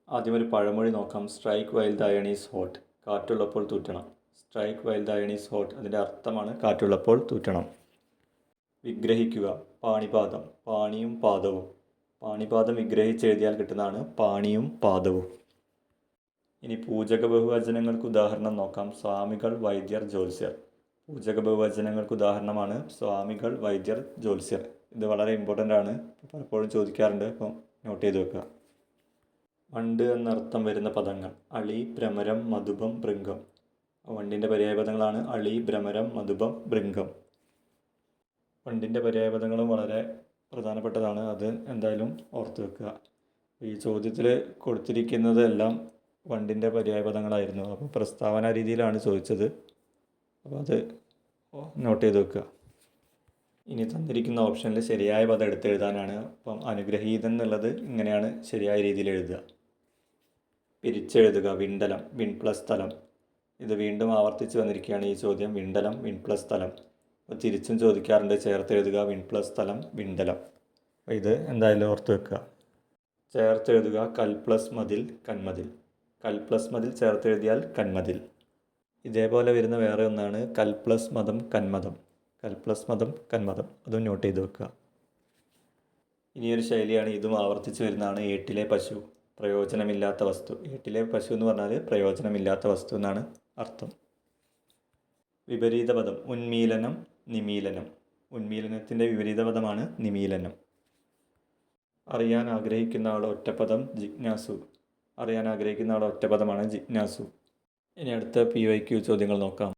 ആദ്യം ഒരു പഴമൊഴി നോക്കാം. Strike while the iron is hot. കാറ്റുള്ളപ്പോൾ തൂറ്റണം. Strike while the iron is hot അതിൻ്റെ അർത്ഥമാണ് കാറ്റുള്ളപ്പോൾ തൂറ്റണം. വിഗ്രഹിക്കുക. പാണിപാദം. പാണിയും പാദവും. പാണിപാദം വിഗ്രഹിച്ചെഴുതിയാൽ കിട്ടുന്നതാണ് പാണിയും പാദവും. ഇനി പൂജക ബഹുവചനങ്ങൾക്ക് ഉദാഹരണം നോക്കാം. സ്വാമികൾ, വൈദ്യർ, ജ്യോത്സ്യർ. പൂജക ബഹുവചനങ്ങൾക്ക് ഉദാഹരണമാണ് സ്വാമികൾ, വൈദ്യർ, ജ്യോത്സ്യർ. ഇത് വളരെ ഇമ്പോർട്ടൻ്റ് ആണ്, പലപ്പോഴും ചോദിക്കാറുണ്ട്, അപ്പം നോട്ട് ചെയ്ത് വെക്കുക. വണ്ട് എന്നർത്ഥം വരുന്ന പദങ്ങൾ. അളി, ഭ്രമരം, മധുപം, ഭൃംഗം. വണ്ടിൻ്റെ പര്യായപദങ്ങളാണ് അളി, ഭ്രമരം, മധുപം, ഭൃംഗം. വണ്ടിൻ്റെ പര്യായപദങ്ങളും വളരെ പ്രധാനപ്പെട്ടതാണ്, അത് എന്തായാലും ഓർത്ത് വെക്കുക. ഈ ചോദ്യത്തിൽ കൊടുത്തിരിക്കുന്നതെല്ലാം വണ്ടിൻ്റെ പര്യായപദങ്ങളായിരുന്നു. അപ്പോൾ പ്രസ്താവന രീതിയിലാണ് ചോദിച്ചത്, അപ്പോൾ അത് നോട്ട് ചെയ്ത് വെക്കുക. ഇനി തന്നിരിക്കുന്ന ഓപ്ഷനിൽ ശരിയായ പദം എടുത്തെഴുതാനാണ്. അപ്പം അനുഗ്രഹീതൻ എന്നുള്ളത് ഇങ്ങനെയാണ് ശരിയായ രീതിയിൽ എഴുതുക. പിരിച്ചെഴുതുക. വിണ്ടലം, വിൺ പ്ലസ് സ്ഥലം. ഇത് വീണ്ടും ആവർത്തിച്ച് വന്നിരിക്കുകയാണ് ഈ ചോദ്യം. വിണ്ടലം, വിൺ പ്ലസ് സ്ഥലം. അപ്പോൾ തിരിച്ചും ചോദിക്കാറുണ്ട്, ചേർത്തെഴുതുക. വിൺ പ്ലസ് സ്ഥലം, വിണ്ടലം. അപ്പോൾ ഇത് എന്തായാലും ഓർത്ത് വെക്കുക. ചേർത്തെഴുതുക. കൽ പ്ലസ് മതിൽ, കന്മതിൽ. കൽ പ്ലസ് മതിൽ ചേർത്തെഴുതിയാൽ കന്മതിൽ. ഇതേപോലെ വരുന്ന വേറെ ഒന്നാണ് കൽ പ്ലസ് മതം, കന്മതം. കൽ പ്ലസ് മതം, കന്മതം. അതും നോട്ട് ചെയ്ത് വെക്കുക. ഇനിയൊരു ശൈലിയാണ്, ഇതും ആവർത്തിച്ച് വരുന്നതാണ്. ഏട്ടിലെ പശു, പ്രയോജനമില്ലാത്ത വസ്തു. ഏട്ടിലെ പശു എന്ന് പറഞ്ഞാൽ പ്രയോജനമില്ലാത്ത വസ്തു എന്നാണ് അർത്ഥം. വിപരീത പദം. ഉന്മീലനം, നിമീലനം. ഉന്മീലനത്തിൻ്റെ വിപരീത പദമാണ് നിമീലനം. അറിയാൻ ആഗ്രഹിക്കുന്ന ആളുടെ ഒറ്റപ്പദം ജിജ്ഞാസു. അറിയാൻ ആഗ്രഹിക്കുന്ന ആളുടെ ഒറ്റപ്പദമാണ് ജിജ്ഞാസു. ഇനി അടുത്ത PYQ ചോദ്യങ്ങൾ നോക്കാം.